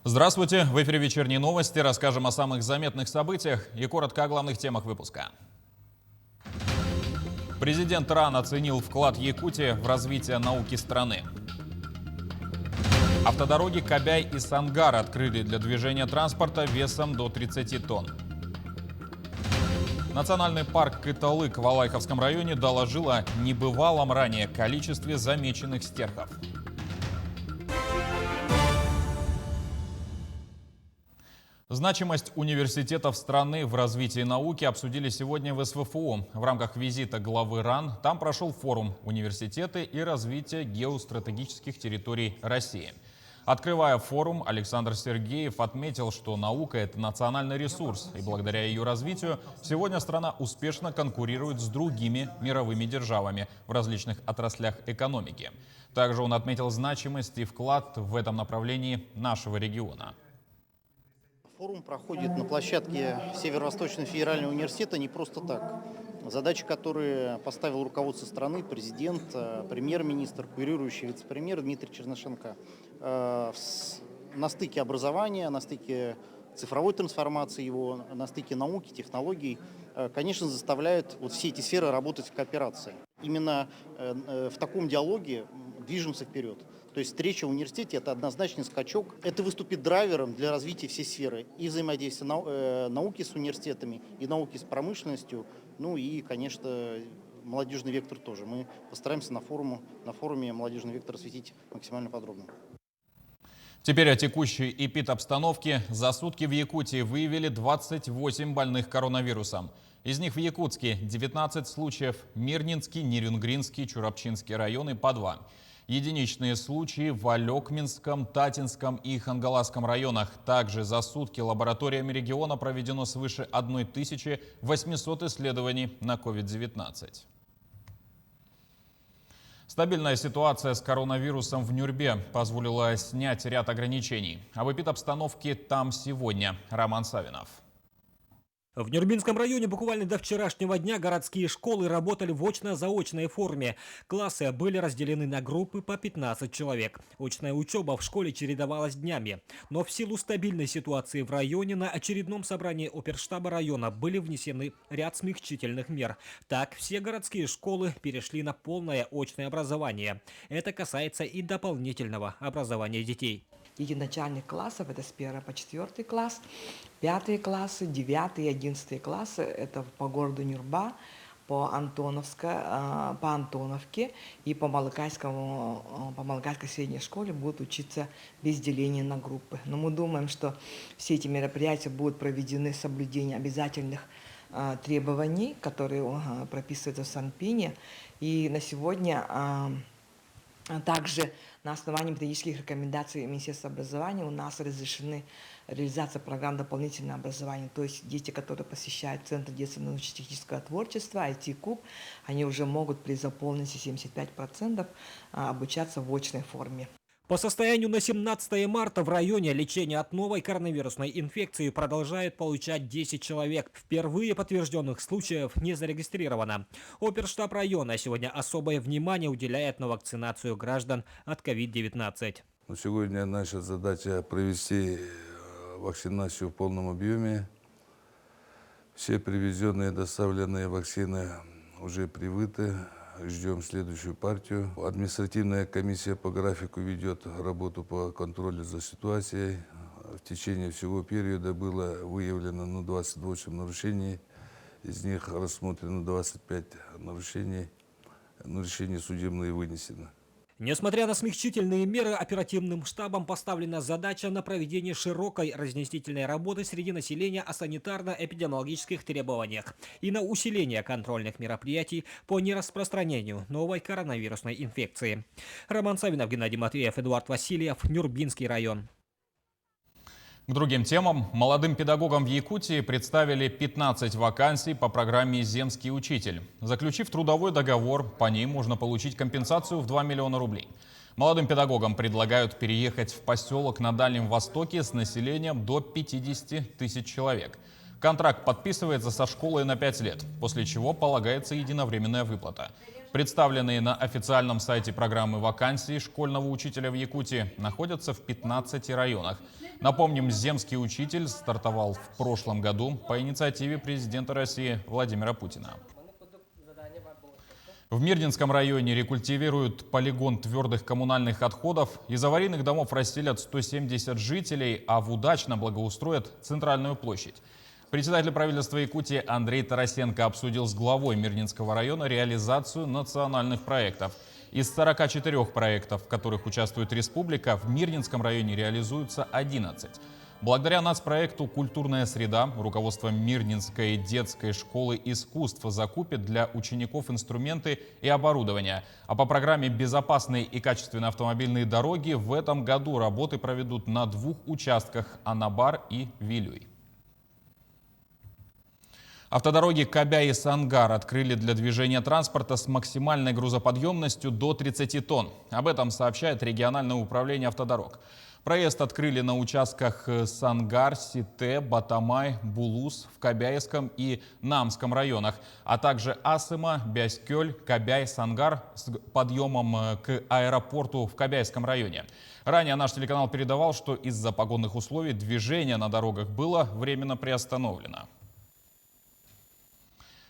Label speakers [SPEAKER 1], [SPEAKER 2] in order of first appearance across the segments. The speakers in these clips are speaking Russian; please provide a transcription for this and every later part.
[SPEAKER 1] Здравствуйте! В эфире «Вечерние новости». Расскажем о самых заметных событиях и коротко о главных темах выпуска. Президент РАН оценил вклад Якутии в развитие науки страны. Автодороги Кабяй и Сангар открыли для движения транспорта весом до 30 тонн. Национальный парк Кыталык в Алайховском районе доложил о небывалом ранее количестве замеченных стерхов. Значимость университетов страны в развитии науки обсудили сегодня в СВФУ. В рамках визита главы РАН там прошел форум «Университеты и развитие геостратегических территорий России». Открывая форум, Александр Сергеев отметил, что наука – это национальный ресурс, и благодаря ее развитию сегодня страна успешно конкурирует с другими мировыми державами в различных отраслях экономики. Также он отметил значимость и вклад в этом направлении нашего региона.
[SPEAKER 2] Форум проходит на площадке Северо-Восточного федерального университета не просто так. Задачи, которые поставил руководство страны, президент, премьер-министр, курирующий вице-премьер Дмитрий Чернышенко, на стыке образования, на стыке цифровой трансформации его, на стыке науки, технологий, конечно, заставляют вот все эти сферы работать в кооперации. Именно в таком диалоге движемся вперед. То есть встреча в университете – это однозначный скачок. Это выступит драйвером для развития всей сферы и взаимодействия науки с университетами, и науки с промышленностью, ну и, конечно, молодежный вектор тоже. Мы постараемся на форуме молодежный вектор осветить максимально подробно.
[SPEAKER 1] Теперь о текущей эпидобстановке. За сутки в Якутии выявили 28 больных коронавирусом. Из них в Якутске 19 случаев, Мирнинский, Нерюнгринский, Чурапчинский районы по 2. Единичные случаи в Алекминском, Татинском и Хангаласском районах. Также за сутки лабораториями региона проведено свыше 1800 исследований на COVID-19. Стабильная ситуация с коронавирусом в Нюрбе позволила снять ряд ограничений. Об эпидобстановке там сегодня Роман Савинов.
[SPEAKER 3] В Нюрбинском районе буквально до вчерашнего дня городские школы работали в очно-заочной форме. Классы были разделены на группы по 15 человек. Очная учеба в школе чередовалась днями. Но в силу стабильной ситуации в районе на очередном собрании оперштаба района были внесены ряд смягчительных мер. Так, все городские школы перешли на полное очное образование. Это касается и дополнительного образования детей.
[SPEAKER 4] Дети начальных классов, это с 1 по 4 класс, 5 классы, 9 и 11 классы, это по городу Нюрба, по Антоновке и по Малакайской средней школе будут учиться без деления на группы. Но мы думаем, что все эти мероприятия будут проведены с соблюдением обязательных требований, которые прописываются в Санпине. И на сегодня также на основании методических рекомендаций Министерства образования у нас разрешены реализация программ дополнительного образования. То есть дети, которые посещают Центр детского научно-технического творчества, IT-клуб, они уже могут при заполненности 75% обучаться в очной форме.
[SPEAKER 3] По состоянию на 17 марта в районе лечения от новой коронавирусной инфекции продолжает получать 10 человек. Впервые подтвержденных случаев не зарегистрировано. Оперштаб района сегодня особое внимание уделяет на вакцинацию граждан от COVID-19.
[SPEAKER 5] Сегодня наша задача провести вакцинацию в полном объеме. Все привезенные, доставленные вакцины уже привиты. Ждем следующую партию. Административная комиссия по графику ведет работу по контролю за ситуацией. В течение всего периода было выявлено 28 нарушений. Из них рассмотрено 25 нарушений. Решения судебные вынесено.
[SPEAKER 3] Несмотря на смягчительные меры, оперативным штабом поставлена задача на проведение широкой разъяснительной работы среди населения о санитарно-эпидемиологических требованиях и на усиление контрольных мероприятий по нераспространению новой коронавирусной инфекции. Роман Савинов, Геннадий Матвеев, Эдуард Васильев, Нюрбинский район.
[SPEAKER 1] К другим темам. Молодым педагогам в Якутии представили 15 вакансий по программе «Земский учитель». Заключив трудовой договор, по ней можно получить компенсацию в 2 миллиона рублей. Молодым педагогам предлагают переехать в поселок на Дальнем Востоке с населением до 50 тысяч человек. Контракт подписывается со школой на 5 лет, после чего полагается единовременная выплата. Представленные на официальном сайте программы вакансий школьного учителя в Якутии находятся в 15 районах. Напомним, земский учитель стартовал в прошлом году по инициативе президента России Владимира Путина. В Мирнинском районе рекультивируют полигон твердых коммунальных отходов. Из аварийных домов расселят 170 жителей, а в Удачно благоустроят центральную площадь. Председатель правительства Якутии Андрей Тарасенко обсудил с главой Мирнинского района реализацию национальных проектов. Из 44 проектов, в которых участвует республика, в Мирнинском районе реализуются 11. Благодаря нацпроекту «Культурная среда» руководство Мирнинской детской школы искусств закупит для учеников инструменты и оборудование. А по программе «Безопасные и качественные автомобильные дороги» в этом году работы проведут на 2 участках – Анабар и Вилюй. Автодороги Кабяй-Сангар открыли для движения транспорта с максимальной грузоподъемностью до 30 тонн. Об этом сообщает региональное управление автодорог. Проезд открыли на участках Сангар, Сите, Батамай, Булус в Кабяйском и Намском районах, а также Асыма, Бяскёль, Кабяй, Сангар с подъемом к аэропорту в Кабяйском районе. Ранее наш телеканал передавал, что из-за погодных условий движение на дорогах было временно приостановлено.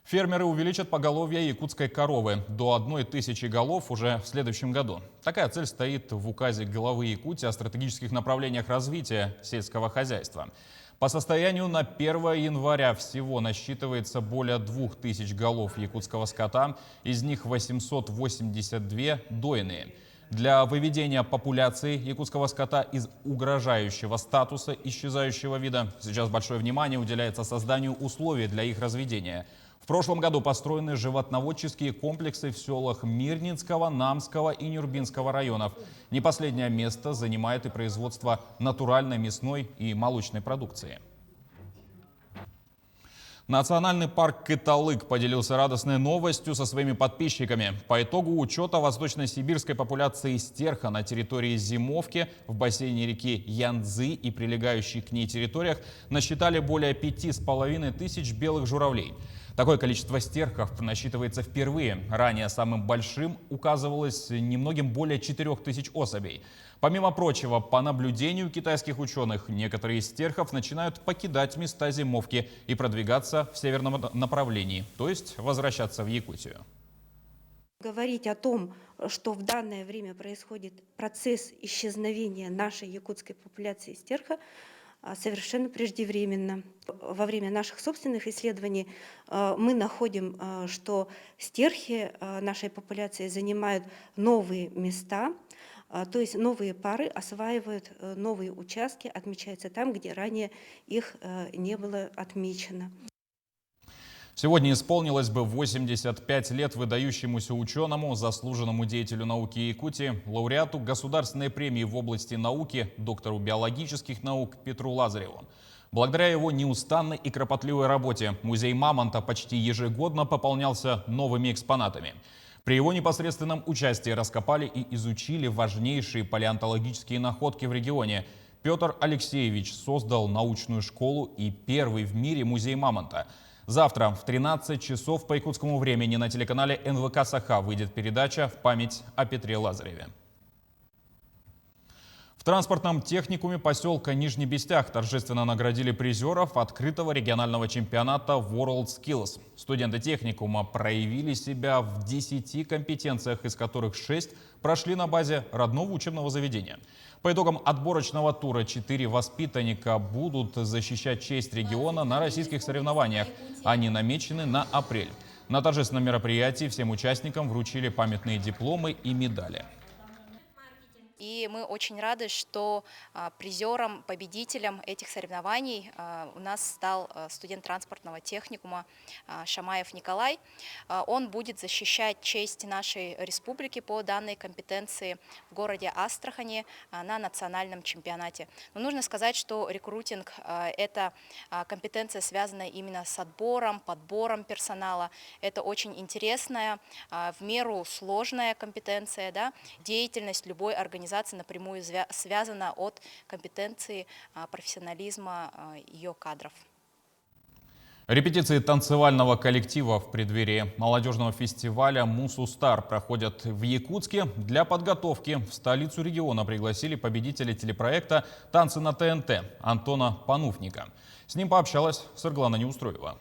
[SPEAKER 1] Фермеры увеличат поголовье якутской коровы до 1000 голов уже в следующем году. Такая цель стоит в указе главы Якутии о стратегических направлениях развития сельского хозяйства. По состоянию на 1 января всего насчитывается более 2000 голов якутского скота, из них 882 дойные. Для выведения популяции якутского скота из угрожающего статуса исчезающего вида сейчас большое внимание уделяется созданию условий для их разведения. В прошлом году построены животноводческие комплексы в селах Мирнинского, Намского и Нюрбинского районов. Не последнее место занимает и производство натуральной мясной и молочной продукции. Национальный парк Кыталык поделился радостной новостью со своими подписчиками. По итогу учета восточно-сибирской популяции стерха на территории Зимовки, в бассейне реки Янцзы и прилегающих к ней территориях насчитали более 5500 белых журавлей. Такое количество стерхов насчитывается впервые. Ранее самым большим указывалось немногим более 4000 особей. Помимо прочего, по наблюдению китайских ученых, некоторые из стерхов начинают покидать места зимовки и продвигаться в северном направлении, то есть возвращаться в Якутию.
[SPEAKER 6] Говорить о том, что в данное время происходит процесс исчезновения нашей якутской популяции стерха, совершенно преждевременно. Во время наших собственных исследований мы находим, что стерхи нашей популяции занимают новые места, то есть новые пары осваивают новые участки, отмечаются там, где ранее их не было отмечено.
[SPEAKER 1] Сегодня исполнилось бы 85 лет выдающемуся ученому, заслуженному деятелю науки Якутии, лауреату Государственной премии в области науки, доктору биологических наук Петру Лазареву. Благодаря его неустанной и кропотливой работе музей Мамонта почти ежегодно пополнялся новыми экспонатами. При его непосредственном участии раскопали и изучили важнейшие палеонтологические находки в регионе. Петр Алексеевич создал научную школу и первый в мире музей Мамонта. Завтра в 13 часов по якутскому времени на телеканале НВК «Саха» выйдет передача в память о Петре Лазареве. В транспортном техникуме поселка Нижний Бестях торжественно наградили призеров открытого регионального чемпионата WorldSkills. Студенты техникума проявили себя в 10 компетенциях, из которых 6 прошли на базе родного учебного заведения. По итогам отборочного тура 4 воспитанника будут защищать честь региона на российских соревнованиях. Они намечены на апрель. На торжественном мероприятии всем участникам вручили памятные дипломы и медали.
[SPEAKER 7] И мы очень рады, что призером, победителем этих соревнований у нас стал студент транспортного техникума Шамаев Николай. Он будет защищать честь нашей республики по данной компетенции в городе Астрахани на национальном чемпионате. Но нужно сказать, что рекрутинг – это компетенция, связанная именно с отбором, подбором персонала. Это очень интересная, в меру сложная компетенция, да? Деятельность любой организации напрямую связана от компетенции, профессионализма ее кадров.
[SPEAKER 1] Репетиции танцевального коллектива в преддверии молодежного фестиваля «Мусустар» проходят в Якутске. Для подготовки в столицу региона пригласили победителя телепроекта «Танцы на ТНТ» Антона Пануфника. С ним пообщалась Сырглана Неустроева.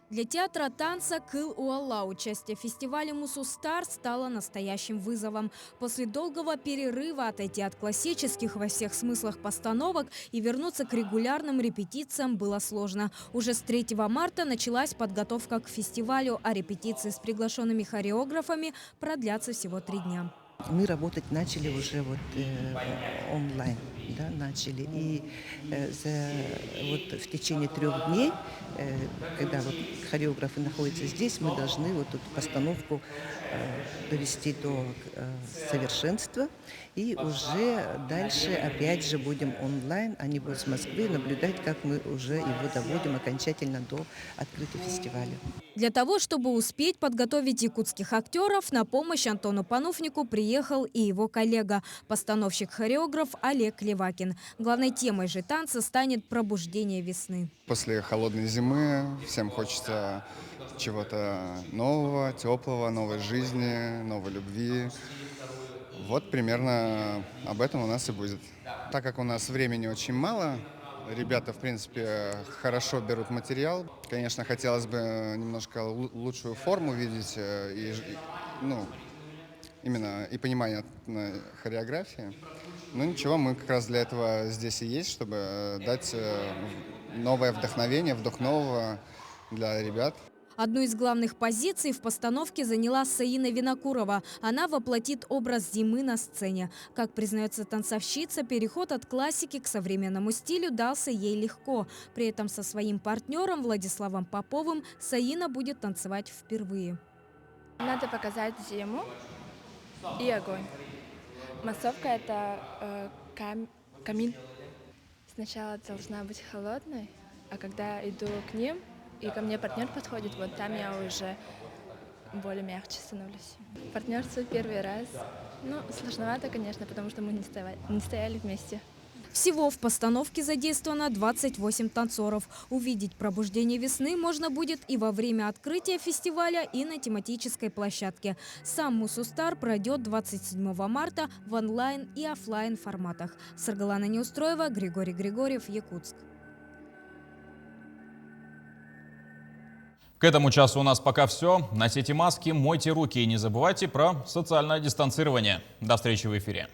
[SPEAKER 8] Для театра танца «Кыл-Уалла» участие в фестивале «Мусустар» стало настоящим вызовом. После долгого перерыва отойти от классических во всех смыслах постановок и вернуться к регулярным репетициям было сложно. Уже с 3 марта началась подготовка к фестивалю, а репетиции с приглашенными хореографами продлятся всего 3 дня.
[SPEAKER 9] Мы работать начали уже онлайн, да, начали. И в течение 3 дней, когда хореографы находятся здесь, мы должны эту постановку довести до совершенства. И уже дальше опять же будем онлайн, они будут с Москвы наблюдать, как мы уже его доводим окончательно до открытия фестиваля.
[SPEAKER 8] Для того, чтобы успеть подготовить якутских актеров, на помощь Антону Пануфнику приехал и его коллега, постановщик-хореограф Олег Левакин. Главной темой же танца станет пробуждение весны.
[SPEAKER 10] После холодной зимы всем хочется чего-то нового, теплого, новой жизни, новой любви. Вот примерно об этом у нас и будет. Так как у нас времени очень мало, ребята, в принципе, хорошо берут материал. Конечно, хотелось бы немножко лучшую форму видеть, именно и понимание хореографии. Но ничего, мы как раз для этого здесь и есть, чтобы дать новое вдохновение, вдох нового для ребят.
[SPEAKER 8] Одну из главных позиций в постановке заняла Саина Винокурова. Она воплотит образ зимы на сцене. Как признается танцовщица, переход от классики к современному стилю дался ей легко. При этом со своим партнером Владиславом Поповым Саина будет танцевать впервые.
[SPEAKER 11] Надо показать зиму и огонь. Массовка – это камин. Сначала должна быть холодной, а когда иду к ним, и ко мне партнер подходит, вот там я уже более мягче становлюсь. Партнерство первый раз. Сложновато, конечно, потому что мы не стояли вместе.
[SPEAKER 8] Всего в постановке задействовано 28 танцоров. Увидеть пробуждение весны можно будет и во время открытия фестиваля, и на тематической площадке. Сам «Мусустар» пройдет 27 марта в онлайн и офлайн форматах. Сырглана Неустроева, Григорий Григорьев, Якутск.
[SPEAKER 1] К этому часу у нас пока все. Носите маски, мойте руки и не забывайте про социальное дистанцирование. До встречи в эфире.